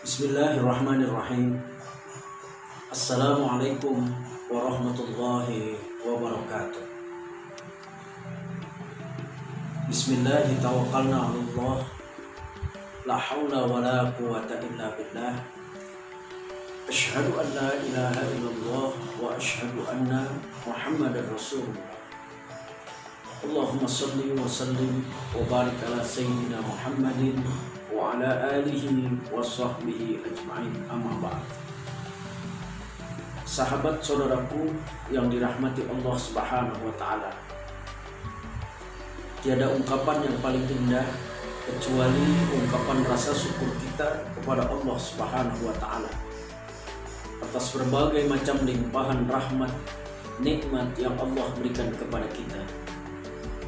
Bismillahirrahmanirrahim. Assalamualaikum warahmatullahi wabarakatuh. Bismillahi tawakkalna 'alallah. La haula wa la quwwata illa billah. Asyhadu an la ilaha illallah wa asyhadu anna Muhammadar Rasulullah. Allahumma salli wa sallim wa barik ala sayyidina Muhammadin wa ala alihi wa sahbihi ajma'in, amma ba'd. Sahabat saudaraku yang dirahmati Allah Subhanahu wa ta'ala, tiada ungkapan yang paling indah kecuali ungkapan rasa syukur kita kepada Allah Subhanahu wa ta'ala atas berbagai macam limpahan rahmat, nikmat yang Allah berikan kepada kita,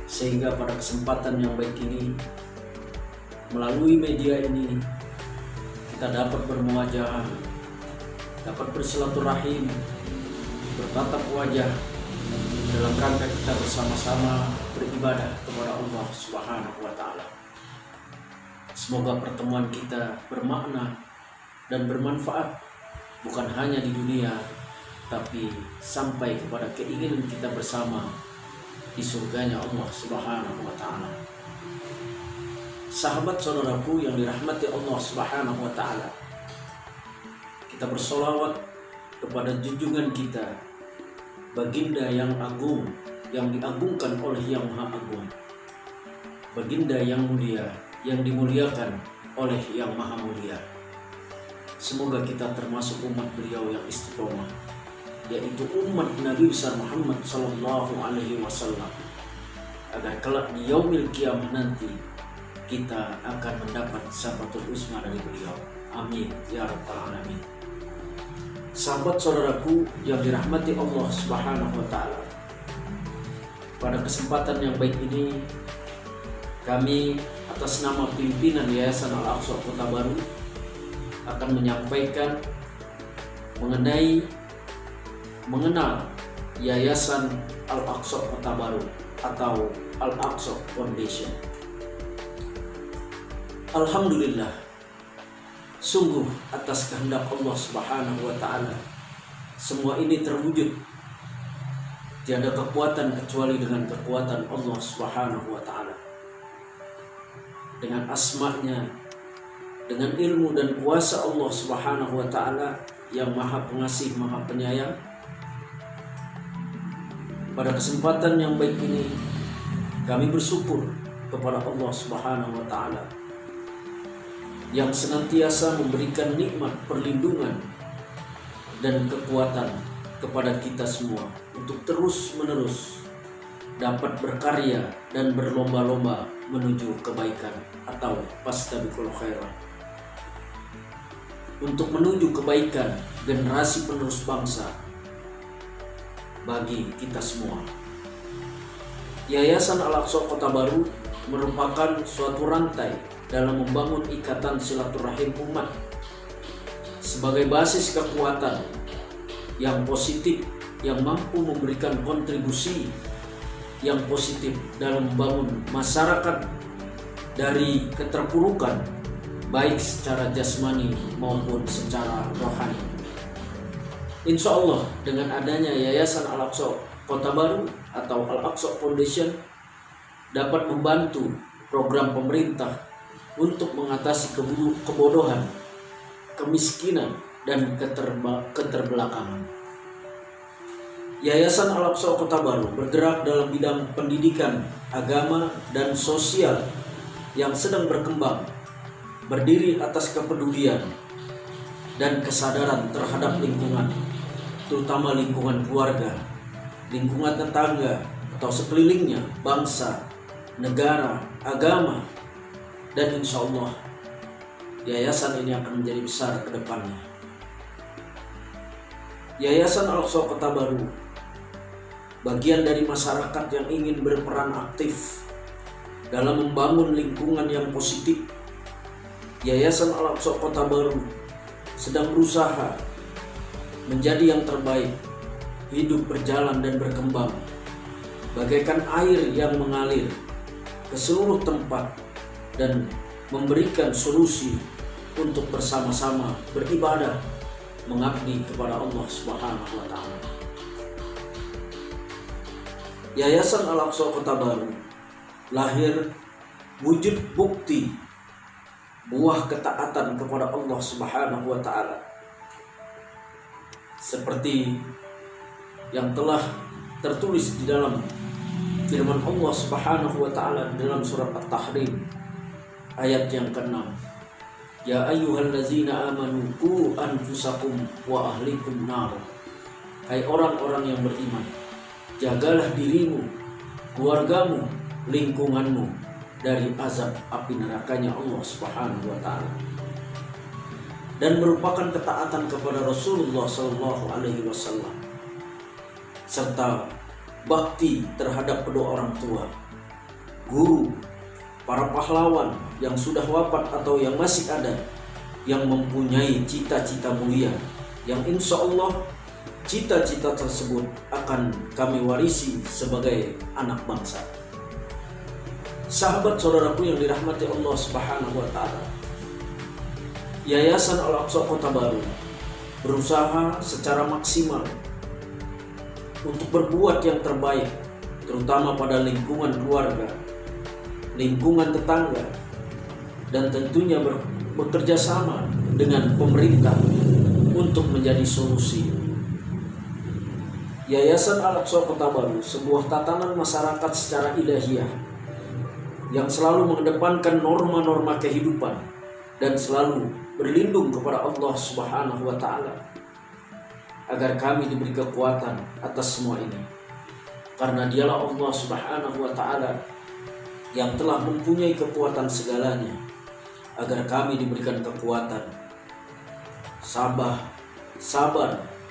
sehingga pada kesempatan yang baik ini, melalui media ini, kita dapat bermuajah, dapat bersilaturahim, bertatap wajah dalam rangka kita bersama-sama beribadah kepada Allah Subhanahu wa ta'ala. Semoga pertemuan kita bermakna dan bermanfaat, bukan hanya di dunia, tapi sampai kepada keinginan kita bersama di surganya Allah Subhanahu wa ta'ala. Sahabat saudaraku yang dirahmati Allah Subhanahu wa ta'ala, kita bersolawat kepada junjungan kita, baginda yang agung, yang diagungkan oleh yang maha agung, baginda yang mulia, yang dimuliakan oleh yang maha mulia. Semoga kita termasuk umat beliau yang istiqomah, yaitu umat Nabi besar Muhammad sallallahu alaihi wasallam, agar kelak di yaumil qiyamah nanti kita akan mendapat syafatul uzma dari beliau. Amin ya rabbal alamin. Sahabat saudaraku yang dirahmati Allah Subhanahu wa ta'ala, pada kesempatan yang baik ini, kami atas nama pimpinan Yayasan Al-Aqsa Kota Baru akan menyampaikan mengenal Yayasan Al-Aqsa Kota Baru atau Al-Aqsa Foundation. Alhamdulillah, sungguh atas kehendak Allah Subhanahu wa ta'ala semua ini terwujud. Tiada kekuatan kecuali dengan kekuatan Allah Subhanahu wa ta'ala. Dengan asma-Nya, dengan ilmu dan kuasa Allah Subhanahu wa ta'ala yang maha pengasih, maha penyayang, pada kesempatan yang baik ini kami bersyukur kepada Allah Subhanahu wa ta'ala yang senantiasa memberikan nikmat perlindungan dan kekuatan kepada kita semua untuk terus-menerus dapat berkarya dan berlomba-lomba menuju kebaikan atau fastabiqul khairat, untuk menuju kebaikan generasi penerus bangsa bagi kita semua. Yayasan Al-Aqsa Kota Baru merupakan suatu rantai dalam membangun ikatan silaturahim umat sebagai basis kekuatan yang positif, yang mampu memberikan kontribusi yang positif dalam membangun masyarakat dari keterpurukan, baik secara jasmani maupun secara rohani. Insya Allah dengan adanya Yayasan Al-Aqsa Kota Baru atau Al-Aqsa Foundation dapat membantu program pemerintah untuk mengatasi kebodohan, kemiskinan, dan keterbelakangan. Yayasan Al-Aqsa Kota Baru bergerak dalam bidang pendidikan, agama, dan sosial yang sedang berkembang, berdiri atas kepedulian dan kesadaran terhadap lingkungan, terutama lingkungan keluarga, lingkungan tetangga atau sekelilingnya, bangsa, negara, agama, dan insya Allah yayasan ini akan menjadi besar ke depannya. Yayasan Al-Aqsa Kota Baru bagian dari masyarakat yang ingin berperan aktif dalam membangun lingkungan yang positif. Yayasan Al-Aqsa Kota Baru sedang berusaha menjadi yang terbaik, hidup berjalan dan berkembang bagaikan air yang mengalir ke seluruh tempat dan memberikan solusi untuk bersama-sama beribadah mengabdi kepada Allah Subhanahu wa taala. Yayasan Al-Aqsa Kota Baru lahir wujud bukti buah ketaatan kepada Allah Subhanahu wa taala, seperti yang telah tertulis di dalam firman Allah Subhanahu wa taala dalam surat At-Tahrim ayat yang ke-6. Ya ayyuhallazina amanu qu anfusakum wa ahlikum nar. Hai orang-orang yang beriman, jagalah dirimu, keluargamu, lingkunganmu dari azab api nerakanya Allah Subhanahu wa taala. Dan merupakan ketaatan kepada Rasulullah sallallahu alaihi wasallam serta bakti terhadap kedua orang tua, guru, para pahlawan yang sudah wafat atau yang masih ada, yang mempunyai cita-cita mulia, yang insya Allah cita-cita tersebut akan kami warisi sebagai anak bangsa. Sahabat saudaraku yang dirahmati Allah Subhanahu wa taala, Yayasan Al-Aqsa Kota Baru berusaha secara maksimal untuk berbuat yang terbaik, terutama pada lingkungan keluarga, lingkungan tetangga, dan tentunya bekerja sama dengan pemerintah untuk menjadi solusi. Yayasan Al-Aqsa Kota Baru sebuah tatanan masyarakat secara ilahiyah yang selalu mengedepankan norma-norma kehidupan dan selalu berlindung kepada Allah Subhanahu wa taala agar kami diberi kekuatan atas semua ini, karena dialah Allah Subhanahu wa taala yang telah mempunyai kekuatan segalanya, agar kami diberikan kekuatan sabar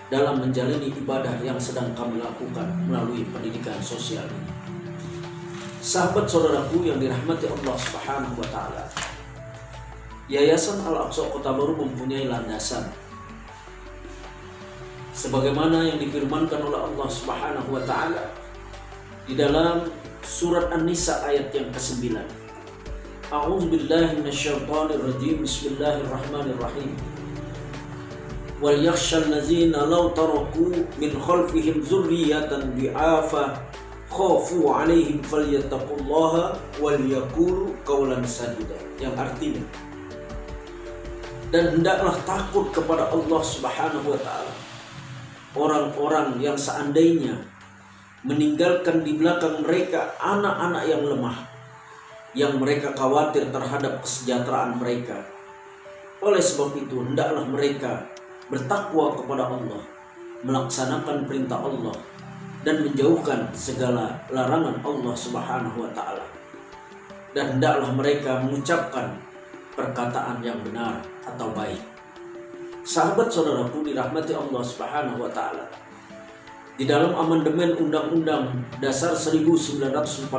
dalam menjalani ibadah yang sedang kami lakukan melalui pendidikan sosial ini. Sahabat saudaraku yang dirahmati Allah Subhanahu wa taala, Yayasan Al-Aqsa Kota Baru mempunyai landasan sebagaimana yang difirmankan oleh Allah Subhanahu wa taala di dalam surat An-Nisa ayat yang ke-9. A'udzubillahi minasyaitonir rajim. Bismillahirrahmanirrahim. Wal yakhshal ladzina law taraku min khalfihim dzurriyyatan bi'afa khafu 'alaihim falyattaqullaha wal yaqulu qawlan sadida. Yang artinya, dan hendaklah takut kepada Allah Subhanahu wa taala orang-orang yang seandainya meninggalkan di belakang mereka anak-anak yang lemah, yang mereka khawatir terhadap kesejahteraan mereka. Oleh sebab itu hendaklah mereka bertakwa kepada Allah, melaksanakan perintah Allah, dan menjauhkan segala larangan Allah Subhanahu wa taala. Dan hendaklah mereka mengucapkan perkataan yang benar atau baik. Sahabat saudaraku dirahmati Allah Subhanahu wa taala, di dalam amandemen Undang-Undang Dasar 1945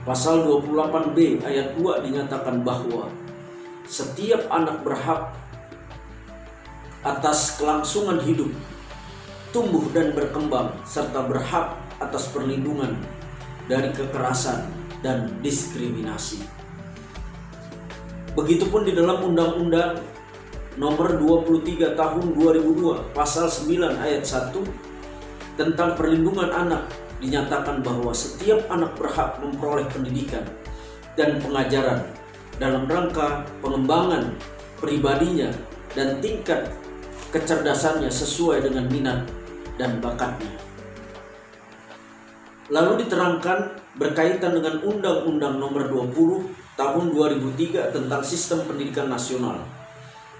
pasal 28B ayat 2 dinyatakan bahwa setiap anak berhak atas kelangsungan hidup, tumbuh dan berkembang, serta berhak atas perlindungan dari kekerasan dan diskriminasi. Begitupun di dalam Undang-Undang Nomor 23 Tahun 2002 Pasal 9 ayat 1 tentang perlindungan anak dinyatakan bahwa setiap anak berhak memperoleh pendidikan dan pengajaran dalam rangka pengembangan pribadinya dan tingkat kecerdasannya sesuai dengan minat dan bakatnya. Lalu diterangkan berkaitan dengan Undang-Undang Nomor 20 Tahun 2003 tentang Sistem Pendidikan Nasional.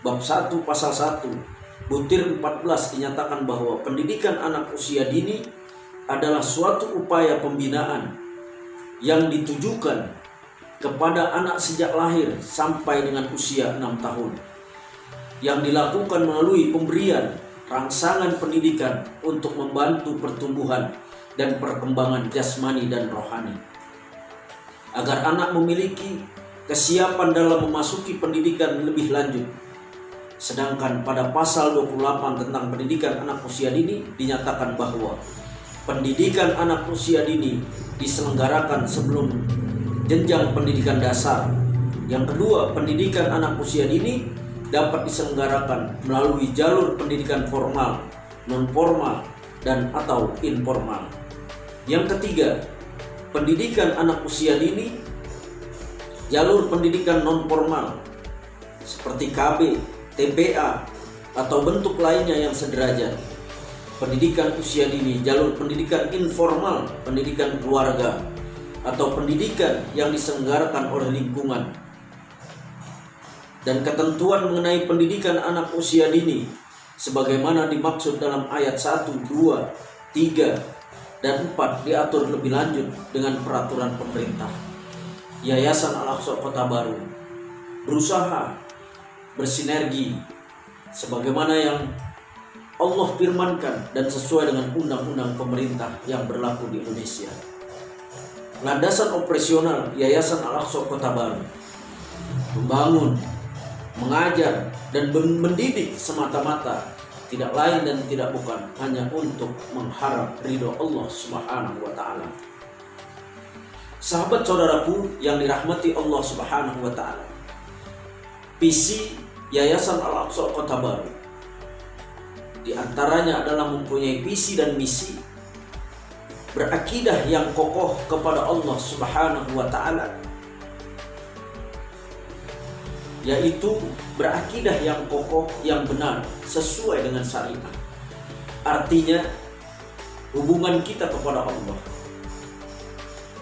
Bab 1 Pasal 1 Butir 14 dinyatakan bahwa pendidikan anak usia dini adalah suatu upaya pembinaan yang ditujukan kepada anak sejak lahir sampai dengan usia 6 tahun, yang dilakukan melalui pemberian rangsangan pendidikan untuk membantu pertumbuhan dan perkembangan jasmani dan rohani, agar anak memiliki kesiapan dalam memasuki pendidikan lebih lanjut. Sedangkan pada pasal 28 tentang pendidikan anak usia dini dinyatakan bahwa pendidikan anak usia dini diselenggarakan sebelum jenjang pendidikan dasar Yang kedua, pendidikan anak usia dini dapat diselenggarakan melalui jalur pendidikan formal, non-formal, dan atau informal. Yang ketiga, pendidikan anak usia dini jalur pendidikan non-formal seperti KB, TPA, atau bentuk lainnya yang sederajat. Pendidikan usia dini jalur pendidikan informal, pendidikan keluarga, atau pendidikan yang diselenggarakan oleh lingkungan. Dan ketentuan mengenai pendidikan anak usia dini sebagaimana dimaksud dalam ayat 1, 2, 3, dan 4 diatur lebih lanjut dengan peraturan pemerintah. Yayasan Al-Aqsa Kota Baru berusaha bersinergi sebagaimana yang Allah firmankan dan sesuai dengan undang-undang pemerintah yang berlaku di Indonesia. Landasan operasional Yayasan Al-Aqsa Kota Baru membangun, mengajar, dan mendidik semata-mata, tidak lain dan tidak bukan hanya untuk mengharap ridho Allah Subhanahu wa Ta'ala. Sahabat saudaraku yang dirahmati Allah Subhanahu wa Ta'ala, visi Yayasan Al-Aqsa Kota Baru di antaranya adalah mempunyai visi dan misi berakidah yang kokoh kepada Allah Subhanahu wa Ta'ala, yaitu berakidah yang kokoh, yang benar, sesuai dengan syariat. Artinya hubungan kita kepada Allah,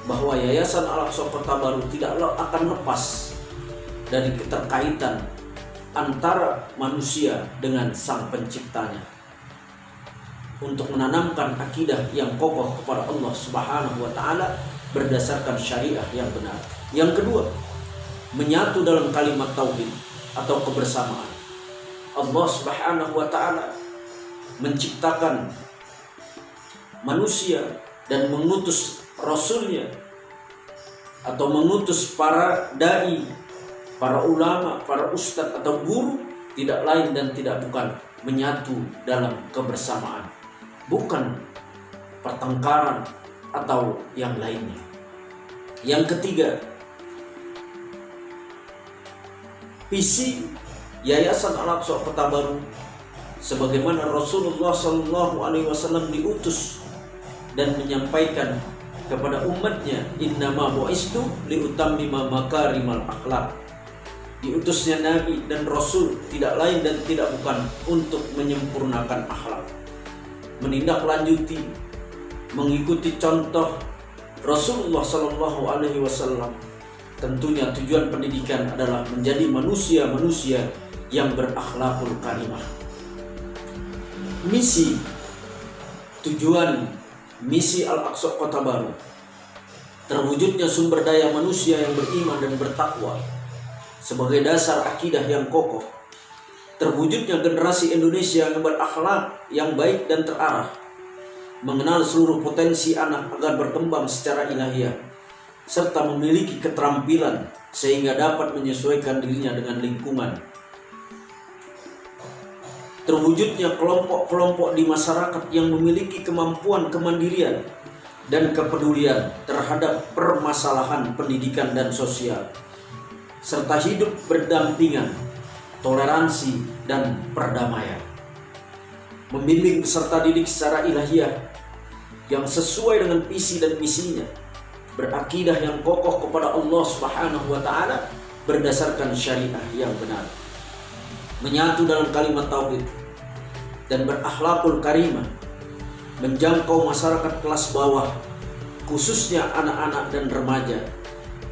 bahwa Yayasan Al-Aqsa Kota Baru tidaklah akan lepas dari keterkaitan antara manusia dengan Sang Penciptanya, untuk menanamkan akidah yang kokoh kepada Allah Subhanahu wa Ta'ala berdasarkan syariah yang benar. Yang kedua, menyatu dalam kalimat tauhid atau kebersamaan. Allah Subhanahu wa Ta'ala menciptakan manusia dan mengutus Rasulnya atau mengutus para dai, para ulama, para ustadz atau guru, tidak lain dan tidak bukan menyatu dalam kebersamaan, bukan pertengkaran atau yang lainnya. Yang ketiga, visi Yayasan Al-Aqsa Kota Baru sebagaimana Rasulullah SAW diutus dan menyampaikan kepada umatnya, innama bu'istu liutammima makarimal akhlak. Diutusnya Nabi dan Rasul tidak lain dan tidak bukan untuk menyempurnakan akhlak, menindaklanjuti, mengikuti contoh Rasulullah SAW. Tentunya tujuan pendidikan adalah menjadi manusia-manusia yang berakhlakul karimah. Misi, tujuan misi Al-Aqsa Kota Baru, terwujudnya sumber daya manusia yang beriman dan bertakwa sebagai dasar akidah yang kokoh, terwujudnya generasi Indonesia yang berakhlak yang baik dan terarah, mengenal seluruh potensi anak agar berkembang secara ilahiyah, serta memiliki keterampilan sehingga dapat menyesuaikan dirinya dengan lingkungan. Terwujudnya kelompok-kelompok di masyarakat yang memiliki kemampuan kemandirian dan kepedulian terhadap permasalahan pendidikan dan sosial, serta hidup berdampingan, toleransi, dan perdamaian. Membimbing peserta didik secara ilahiyah yang sesuai dengan visi dan misinya, berakidah yang kokoh kepada Allah Subhanahu wa Ta'ala berdasarkan syariah yang benar, menyatu dalam kalimat tauhid dan berakhlakul karimah, menjangkau masyarakat kelas bawah khususnya anak-anak dan remaja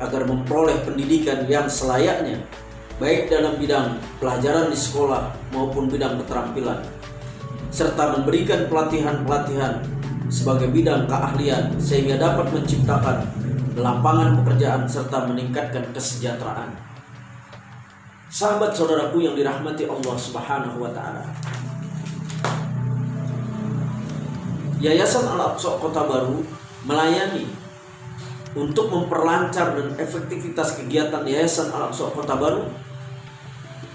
agar memperoleh pendidikan yang selayaknya, baik dalam bidang pelajaran di sekolah maupun bidang keterampilan, serta memberikan pelatihan-pelatihan sebagai bidang keahlian sehingga dapat menciptakan lapangan pekerjaan serta meningkatkan kesejahteraan. Sahabat saudaraku yang dirahmati Allah Subhanahu wa Ta'ala, Yayasan Al-Aqsa Kota Baru melayani untuk memperlancar dan efektivitas kegiatan Yayasan Al-Aqsa Kota Baru,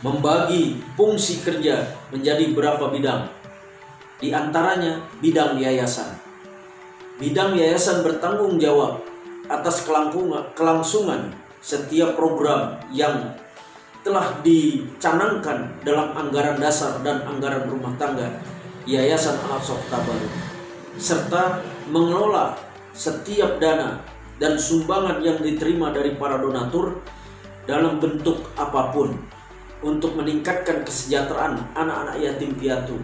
membagi fungsi kerja menjadi beberapa bidang. Di antaranya bidang yayasan. Bidang yayasan bertanggung jawab atas kelangsungan setiap program yang telah dicanangkan dalam anggaran dasar dan anggaran rumah tangga Yayasan Al-Aqsa Kota Baru, serta mengelola setiap dana dan sumbangan yang diterima dari para donatur dalam bentuk apapun untuk meningkatkan kesejahteraan anak-anak yatim piatu,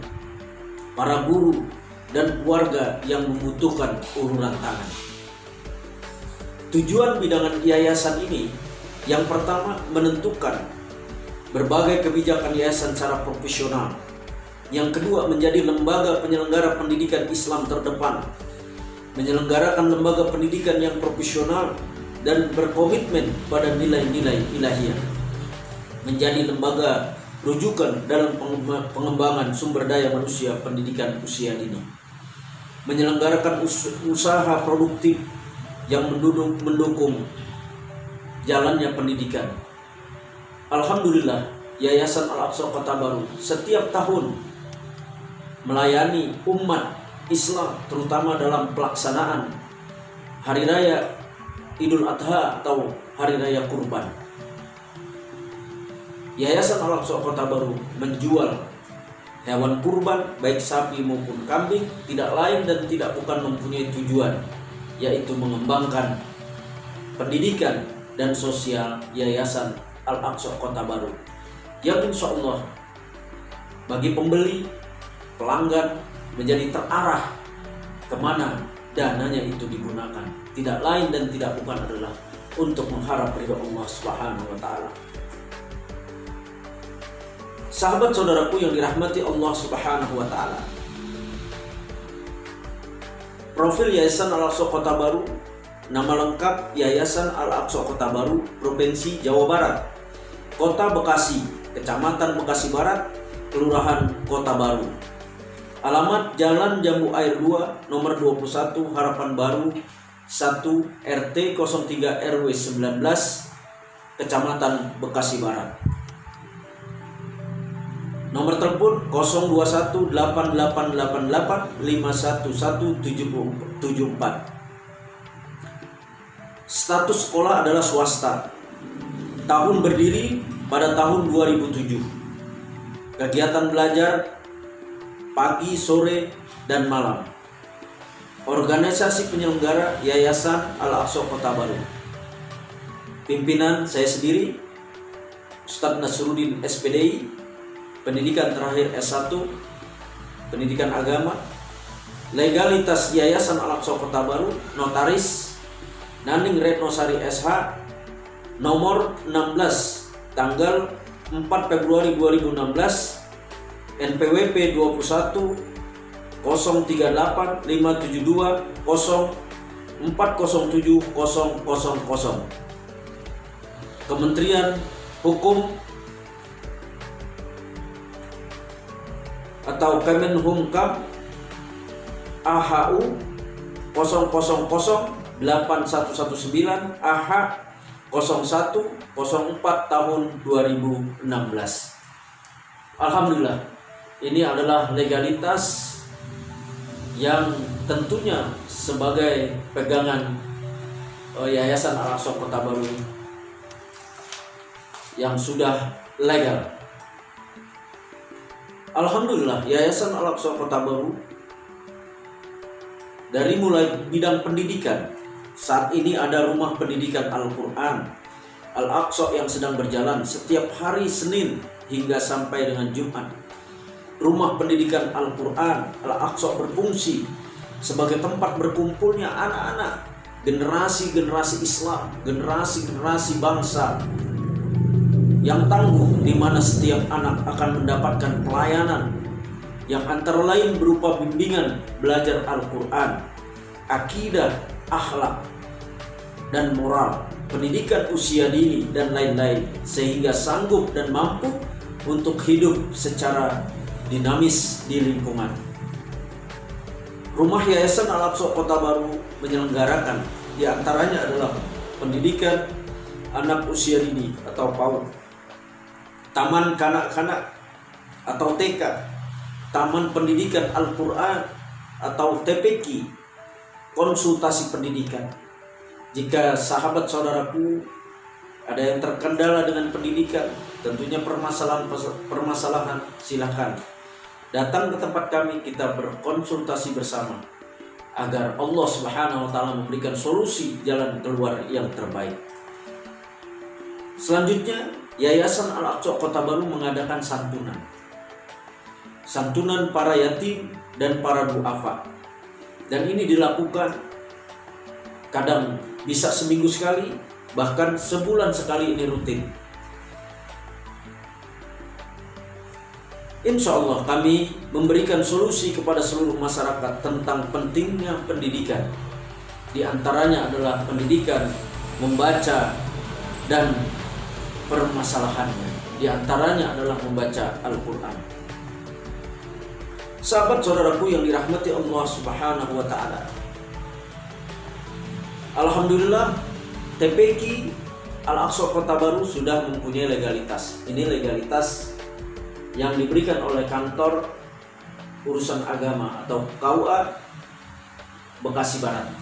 para guru, dan keluarga yang membutuhkan uluran tangan. Tujuan bidangan yayasan ini yang pertama menentukan berbagai kebijakan yayasan secara profesional. Yang kedua menjadi lembaga penyelenggara pendidikan Islam terdepan, menyelenggarakan lembaga pendidikan yang profesional dan berkomitmen pada nilai-nilai ilahiyah, menjadi lembaga rujukan dalam pengembangan sumber daya manusia pendidikan usia dini, menyelenggarakan usaha produktif yang mendukung jalannya pendidikan. Alhamdulillah, Yayasan Al-Aqsa Kota Baru setiap tahun melayani umat Islam, terutama dalam pelaksanaan Hari Raya Idul Adha atau Hari Raya Kurban. Yayasan Al-Aqsa Kota Baru menjual hewan kurban baik sapi maupun kambing tidak lain dan tidak bukan mempunyai tujuan, yaitu mengembangkan pendidikan dan sosial Yayasan Al-Aqsa Kota Baru, yang insya Allah bagi pembeli, pelanggan menjadi terarah kemana dananya itu digunakan, tidak lain dan tidak bukan adalah untuk mengharap ridho Allah Subhanahu wa Ta'ala. Sahabat saudaraku yang dirahmati Allah Subhanahu wa Ta'ala, profil Yayasan Al-Aqsa Kota Baru, nama lengkap Yayasan Al-Aqsa Kota Baru, Provinsi Jawa Barat, Kota Bekasi, Kecamatan Bekasi Barat, Kelurahan Kota Baru. Alamat Jalan Jambu Air 2, nomor 21, Harapan Baru 1, RT 03 RW 19, Kecamatan Bekasi Barat. Nomor telepon 0218888511774. Status sekolah adalah swasta. Tahun berdiri pada tahun 2007. Kegiatan belajar pagi, sore, dan malam. Organisasi penyelenggara Yayasan Al-Aqsa Kota Baru. Pimpinan saya sendiri, Ustadz Nasruddin SPDI, pendidikan terakhir S1, pendidikan agama. Legalitas Yayasan Al-Aqsa Kota Baru, Notaris Naning Retnosari SH, nomor 16, tanggal 4 Februari 2016, NPWP 21 038 572 0407 000. Kementerian Hukum atau Kemenhumkam AHU 0008119 AH 0104 tahun 2016. Alhamdulillah, ini adalah legalitas yang tentunya sebagai pegangan Yayasan Al-Aqsa Kota Baru yang sudah legal. Alhamdulillah, Yayasan Al-Aqsa Kota Baru dari mulai bidang pendidikan, saat ini ada rumah pendidikan Al-Quran Al-Aqsa yang sedang berjalan setiap hari Senin hingga sampai dengan Jumat. Rumah pendidikan Al-Quran Al-Aqsa berfungsi sebagai tempat berkumpulnya anak-anak, generasi-generasi Islam, generasi-generasi bangsa yang tangguh, di mana setiap anak akan mendapatkan pelayanan yang antara lain berupa bimbingan belajar Al-Quran, akidah, akhlak, dan moral, pendidikan usia dini, dan lain-lain, sehingga sanggup dan mampu untuk hidup secara dinamis di lingkungan. Rumah Yayasan Al-Aqsa Kota Baru menyelenggarakan diantaranya adalah pendidikan anak usia dini atau PAUD, taman kanak-kanak atau TK, taman pendidikan Al-Quran atau TPQ, konsultasi pendidikan. Jika sahabat saudaraku ada yang terkendala dengan pendidikan, tentunya permasalahan, silakan datang ke tempat kami, kita berkonsultasi bersama agar Allah Subhanahu wa taala memberikan solusi jalan keluar yang terbaik. Selanjutnya, Yayasan Al-Aqsa Kota Baru mengadakan santunan para yatim dan para duafa. Dan ini dilakukan kadang bisa seminggu sekali, bahkan sebulan sekali, ini rutin. Insya Allah kami memberikan solusi kepada seluruh masyarakat tentang pentingnya pendidikan. Di antaranya adalah pendidikan membaca dan permasalahannya. Di antaranya adalah membaca Al-Quran. Sahabat saudaraku yang dirahmati Allah Subhanahu wa taala. Alhamdulillah, TPQ Al-Aqsa Kota Baru sudah mempunyai legalitas. Ini legalitas yang diberikan oleh kantor urusan agama atau KUA Bekasi Barat.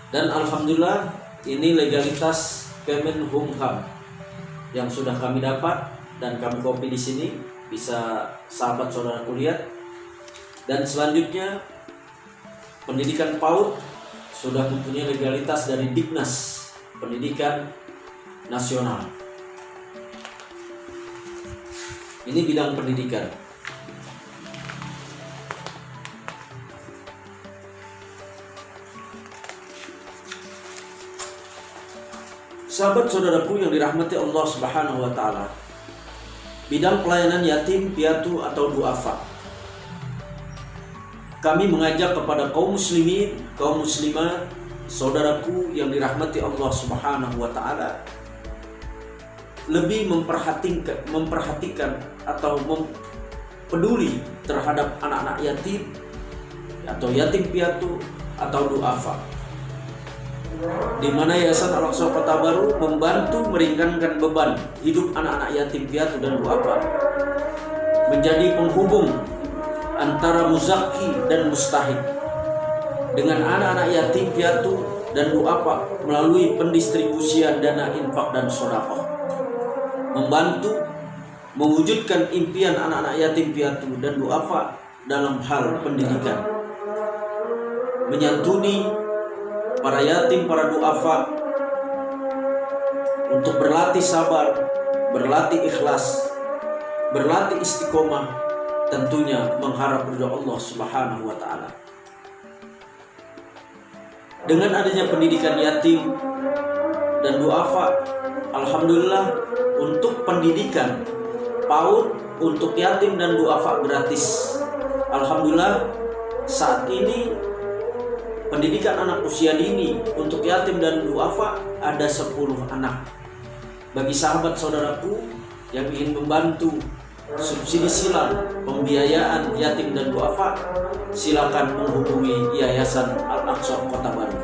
Dan alhamdulillah ini legalitas Kemenhumham yang sudah kami dapat dan kami copy di sini, bisa sahabat saudaraku lihat. Dan selanjutnya pendidikan PAUD sudah mempunyai legalitas dari Dignas Pendidikan Nasional. Ini bidang pendidikan. Sahabat saudaraku yang dirahmati Allah Subhanahu wa taala. Bidang pelayanan yatim, piatu atau duafa. Kami mengajak kepada kaum muslimin, kaum muslimat, saudaraku yang dirahmati Allah Subhanahu wa taala, lebih memperhatikan atau peduli terhadap anak-anak yatim atau yatim piatu atau duafa, di mana Yayasan Al-Aqsa Kota Baru membantu meringankan beban hidup anak-anak yatim piatu dan duafa, menjadi penghubung antara muzaki dan mustahik dengan anak-anak yatim piatu dan duafa melalui pendistribusian dana infak dan sedekah, membantu mewujudkan impian anak-anak yatim piatu dan duafa dalam hal pendidikan, menyantuni para yatim, para duafa untuk berlatih sabar, berlatih ikhlas, berlatih istiqomah, tentunya mengharap ridha Allah Subhanahu wa taala. Dengan adanya pendidikan yatim dan duafa, alhamdulillah untuk pendidikan PAUD untuk yatim dan duafa gratis. Alhamdulillah saat ini pendidikan anak usia dini untuk yatim dan duafa ada 10 anak. Bagi sahabat saudaraku yang ingin membantu subsidi silang pembiayaan yatim dan duafa, silakan menghubungi Yayasan Al-Aqsa Kota Baru.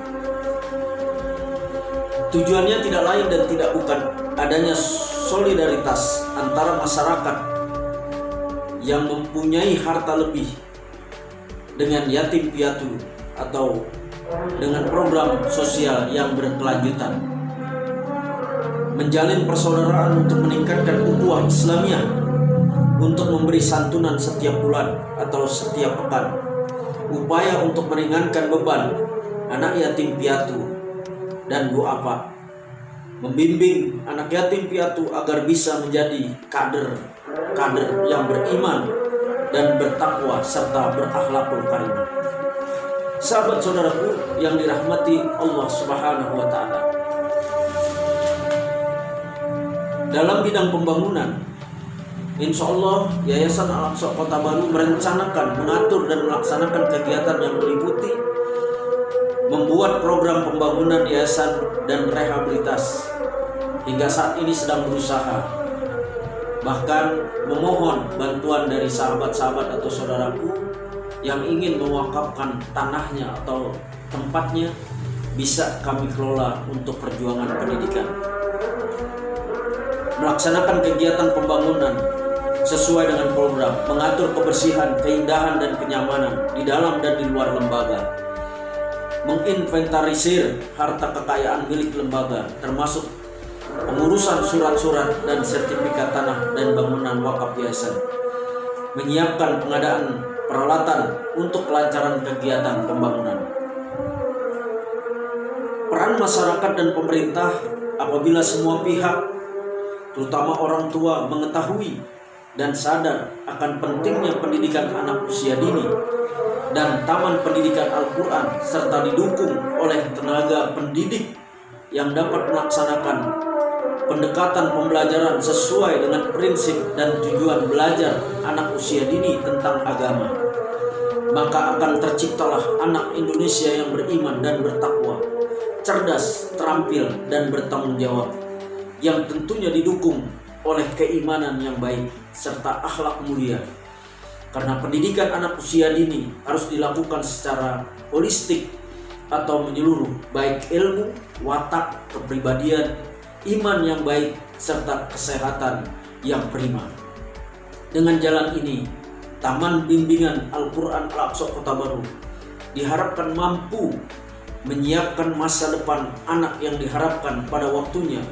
Tujuannya tidak lain dan tidak bukan adanya solidaritas antara masyarakat yang mempunyai harta lebih dengan yatim piatu atau dengan program sosial yang berkelanjutan, menjalin persaudaraan untuk meningkatkan ukhuwah Islamiyah, untuk memberi santunan setiap bulan atau setiap pekan, upaya untuk meringankan beban anak yatim piatu dan duafa, membimbing anak yatim piatu agar bisa menjadi kader yang beriman dan bertakwa serta berakhlakul karimah. Sahabat saudaraku yang dirahmati Allah Subhanahu wa taala, dalam bidang pembangunan, insya Allah Yayasan Al-Aqsa Kota Baru merencanakan, mengatur dan melaksanakan kegiatan yang meliputi membuat program pembangunan yayasan dan rehabilitas. Hingga saat ini sedang berusaha, bahkan memohon bantuan dari sahabat-sahabat atau saudaraku yang ingin mewakafkan tanahnya atau tempatnya, bisa kami kelola untuk perjuangan pendidikan. Melaksanakan kegiatan pembangunan sesuai dengan program, mengatur kebersihan, keindahan dan kenyamanan di dalam dan di luar lembaga. menginventarisir harta kekayaan milik lembaga, termasuk pengurusan surat-surat dan sertifikat tanah dan bangunan wakaf yayasan, menyiapkan pengadaan peralatan untuk kelancaran kegiatan pembangunan. Peran masyarakat dan pemerintah apabila semua pihak, terutama orang tua, mengetahui dan sadar akan pentingnya pendidikan anak usia dini dan taman pendidikan Al-Quran, serta didukung oleh tenaga pendidik yang dapat melaksanakan pendekatan pembelajaran sesuai dengan prinsip dan tujuan belajar anak usia dini tentang agama, maka akan terciptalah anak Indonesia yang beriman dan bertakwa, cerdas, terampil, dan bertanggung jawab, yang tentunya didukung oleh keimanan yang baik serta akhlak mulia. Karena pendidikan anak usia dini harus dilakukan secara holistik atau menyeluruh, baik ilmu, watak, kepribadian, iman yang baik, serta kesehatan yang prima. Dengan jalan ini, Taman Bimbingan Al-Quran Al-Aqsa Kota Baru diharapkan mampu menyiapkan masa depan anak yang diharapkan pada waktunya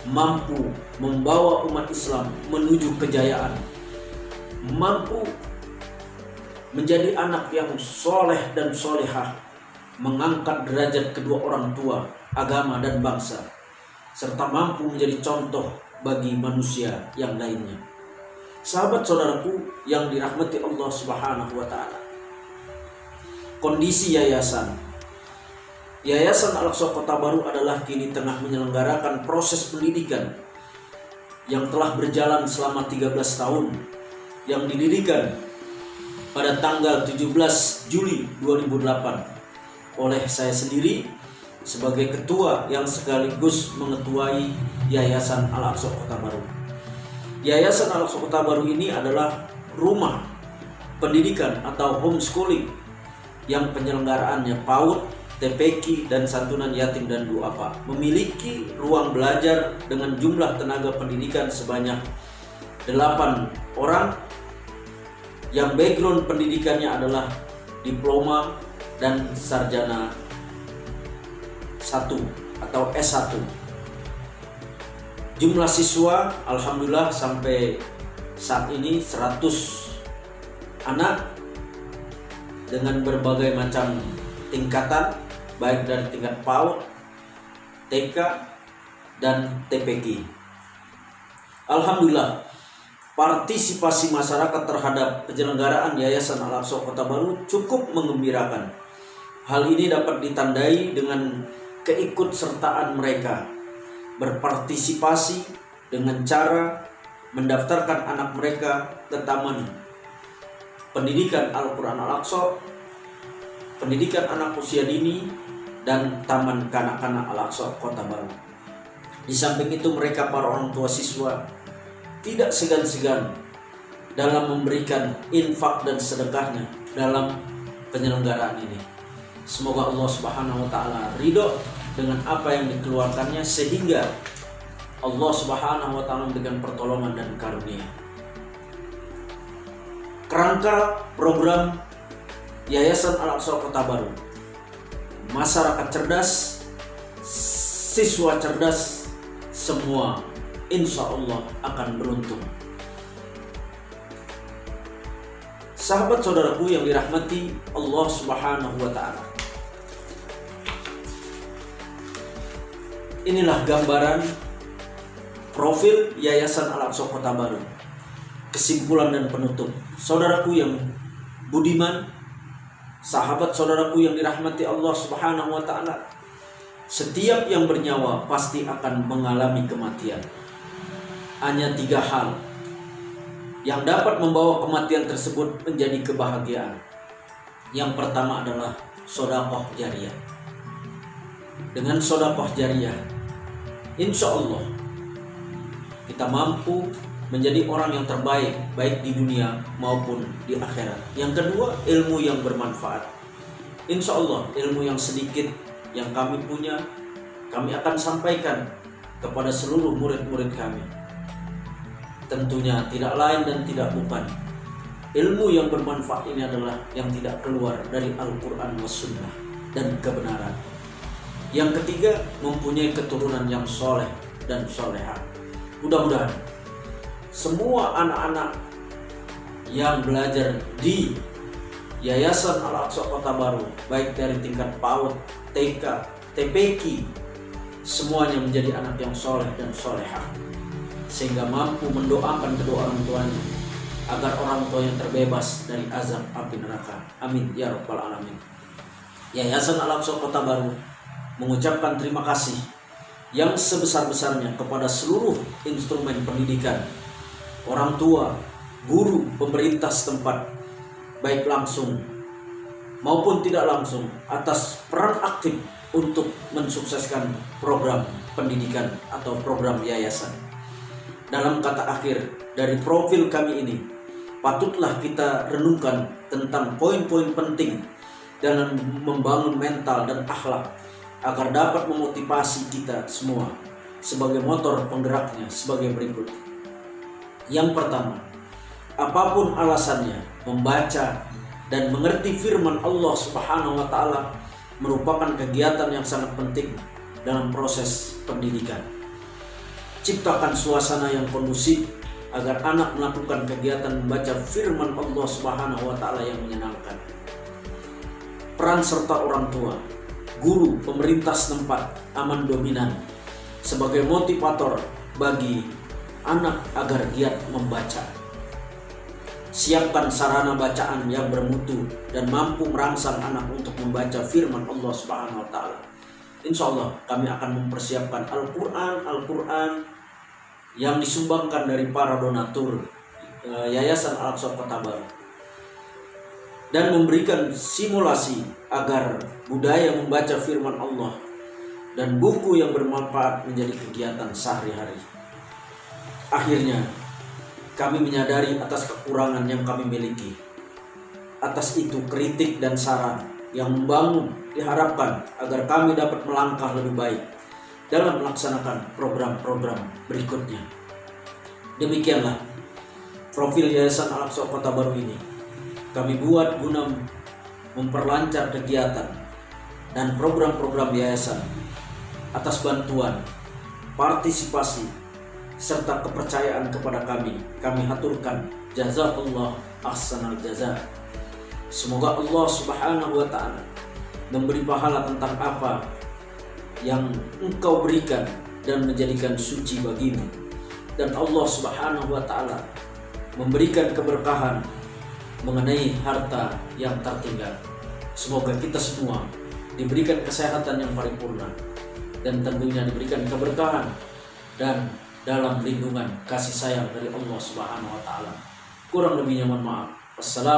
mampu membawa umat Islam menuju kejayaan, mampu menjadi anak yang soleh dan solehah, mengangkat derajat kedua orang tua, agama dan bangsa, serta mampu menjadi contoh bagi manusia yang lainnya. Sahabat saudaraku yang dirahmati Allah Subhanahu wa Ta'ala, kondisi Yayasan Al-Aqsa Kota Baru adalah kini tengah menyelenggarakan proses pendidikan yang telah berjalan selama 13 tahun, yang didirikan pada tanggal 17 Juli 2008 oleh saya sendiri sebagai ketua yang sekaligus mengetuai Yayasan Al-Aqsa Kota Baru. Yayasan Al-Aqsa Kota Baru ini adalah rumah pendidikan atau homeschooling yang penyelenggaraannya PAUD, TPQ, dan santunan yatim dan duafa. Memiliki ruang belajar dengan jumlah tenaga pendidikan sebanyak 8 orang yang background pendidikannya adalah diploma dan sarjana 1 atau S1. Jumlah siswa alhamdulillah sampai saat ini 100 anak dengan berbagai macam tingkatan, baik dari tingkat PAUD, TK, dan TPQ. Alhamdulillah, partisipasi masyarakat terhadap penyelenggaraan Yayasan Al-Aqsa Kota Baru cukup menggembirakan. Hal ini dapat ditandai dengan keikutsertaan mereka berpartisipasi dengan cara mendaftarkan anak mereka ke Taman Pendidikan Al-Quran Al-Aqsa, Pendidikan Anak Usia Dini, dan Taman Kanak-kanak Al-Aqsa Kota Baru. Di samping itu mereka para orang tua siswa tidak segan-segan dalam memberikan infak dan sedekahnya dalam penyelenggaraan ini. Semoga Allah Subhanahu wa Ta'ala ridho dengan apa yang dikeluarkannya, sehingga Allah Subhanahu wa Ta'ala memberikan pertolongan dan karunia. Kerangka program Yayasan Al-Aqsa Kota Baru: masyarakat cerdas, siswa cerdas, semua insya Allah akan beruntung. Sahabat saudaraku yang dirahmati Allah Subhanahu wa Ta'ala, inilah gambaran profil Yayasan Al-Aqsa Kota Baru. Kesimpulan dan penutup, saudaraku yang budiman, sahabat saudaraku yang dirahmati Allah Subhanahu wa Ta'ala, setiap yang bernyawa pasti akan mengalami kematian. Hanya 3 hal yang dapat membawa kematian tersebut menjadi kebahagiaan. Yang pertama adalah sedekah jariyah. Dengan sedekah jariyah, insya Allah kita mampu menjadi orang yang terbaik, baik di dunia maupun di akhirat. Yang kedua, ilmu yang bermanfaat. Insya Allah ilmu yang sedikit yang kami punya, kami akan sampaikan kepada seluruh murid-murid kami. Tentunya tidak lain dan tidak bukan, ilmu yang bermanfaat ini adalah yang tidak keluar dari Al-Quran was Sunnah. dan kebenaran. Yang ketiga, mempunyai keturunan yang soleh dan soleha. Mudah-mudahan semua anak-anak yang belajar di Yayasan Al-Aqsa Kota Baru, baik dari tingkat PAUD, TK, TPQ, semuanya menjadi anak yang soleh dan soleha, sehingga mampu mendoakan kedua orang tuanya agar orang tuanya terbebas dari azab api neraka. Amin ya rabbal alamin. Yayasan Al-Aqsa Kota Baru mengucapkan terima kasih yang sebesar-besarnya kepada seluruh instrumen pendidikan, orang tua, guru, pemerintah setempat, baik langsung maupun tidak langsung, atas peran aktif untuk mensukseskan program pendidikan atau program yayasan. Dalam kata akhir dari profil kami ini, patutlah kita renungkan tentang poin-poin penting dalam membangun mental dan akhlak agar dapat memotivasi kita semua sebagai motor penggeraknya sebagai berikut. Yang pertama, apapun alasannya, membaca dan mengerti firman Allah Subhanahu wa Ta'ala merupakan kegiatan yang sangat penting dalam proses pendidikan. Ciptakan suasana yang kondusif agar anak melakukan kegiatan membaca firman Allah Subhanahu wa Ta'ala yang menyenangkan. Peran serta orang tua, guru, pemerintah setempat, aman dominan sebagai motivator bagi anak agar giat membaca. Siapkan sarana bacaan yang bermutu dan mampu merangsang anak untuk membaca firman Allah Subhanahu wa Ta'ala. Insya Allah kami akan mempersiapkan Al-Quran yang disumbangkan dari para donatur Yayasan Al-Aqsa Kota Baru, dan memberikan simulasi agar budaya membaca firman Allah dan buku yang bermanfaat menjadi kegiatan sehari-hari. Akhirnya kami menyadari atas kekurangan yang kami miliki. Atas itu kritik dan saran yang membangun diharapkan agar kami dapat melangkah lebih baik dalam melaksanakan program-program berikutnya. Demikianlah profil Yayasan Al-Aqsa Kota Baru ini kami buat guna memperlancar kegiatan dan program-program yayasan atas bantuan, partisipasi, serta kepercayaan kepada kami haturkan jazakallah ahsanal jaza. Semoga Allah Subhanahu wa Ta'ala memberi pahala tentang apa yang engkau berikan dan menjadikan suci bagimu, dan Allah Subhanahu wa Ta'ala memberikan keberkahan mengenai harta yang tertinggal. Semoga kita semua diberikan kesehatan yang paripurna dan tentunya diberikan keberkahan dan dalam lindungan kasih sayang dari Allah Subhanahu wa Ta'ala. Kurang lebihnya mohon maaf. Wassalamualaikum.